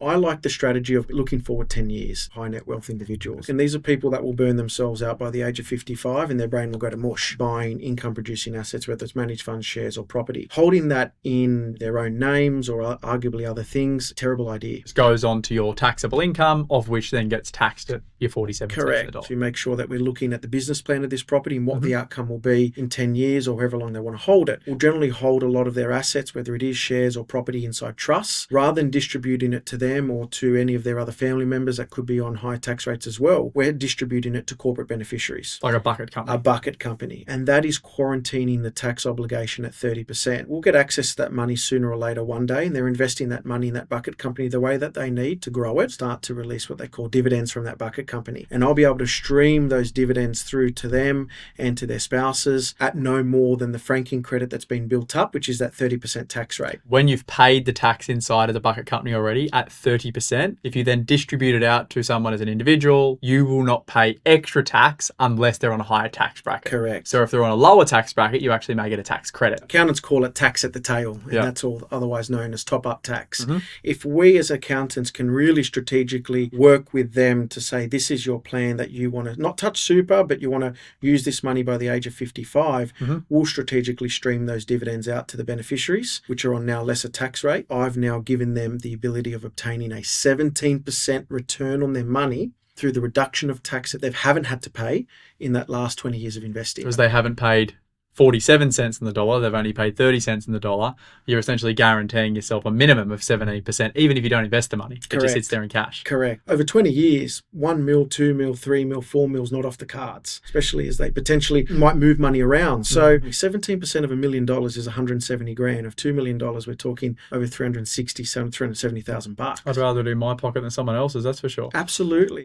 I like the strategy of looking forward 10 years, high net wealth individuals. And these are people that will burn themselves out by the age of 55 and their brain will go to mush buying income producing assets, whether it's managed funds, shares or property. Holding that in their own names or arguably other things, terrible idea. This goes on to your taxable income, of which then gets taxed at your 47 cents on the Correct. dollar. So you make sure that we're looking at the business plan of this property and what the outcome will be in 10 years or however long they want to hold it. We'll generally hold a lot of their assets, whether it is shares or property, inside trusts, rather than distributing it to them or to any of their other family members that could be on high tax rates as well. We're distributing it to corporate beneficiaries. Like a bucket company. A bucket company. And that is quarantining the tax obligation at 30%. We'll get access to that money sooner or later one day, and they're investing that money in that bucket company the way that they need to grow it, start to release what they call dividends from that bucket company. And I'll be able to stream those dividends through to them and to their spouses at no more than the franking credit that's been built up, which is that 30% tax rate. When you've paid the tax inside of the bucket company already at 30%, if you then distribute it out to someone as an individual, you will not pay extra tax unless they're on a higher tax bracket. Correct. So if they're on a lower tax bracket, you actually may get a tax credit. Accountants call it tax at the tail, and that's all otherwise known as top-up tax. If we as accountants can really strategically work with them to say, this is your plan that you want to not touch super, but you want to use this money by the age of 55, we'll strategically stream those dividends out to the beneficiaries, which are on now lesser tax rate. I've now given them the ability of obtaining a 17% return on their money through the reduction of tax that they haven't had to pay in that last 20 years of investing. Because they haven't paid 47 cents on the dollar, they've only paid 30 cents on the dollar. You're essentially guaranteeing yourself a minimum of 17%, even if you don't invest the money. It just sits there in cash. Correct. Over 20 years, 1 mil, 2 mil, 3 mil, 4 mil's not off the cards, especially as they potentially might move money around. So 17% of $1 million is 170 grand. Of $2 million, we're talking over 370,000 bucks. I'd rather do my pocket than someone else's, that's for sure. Absolutely.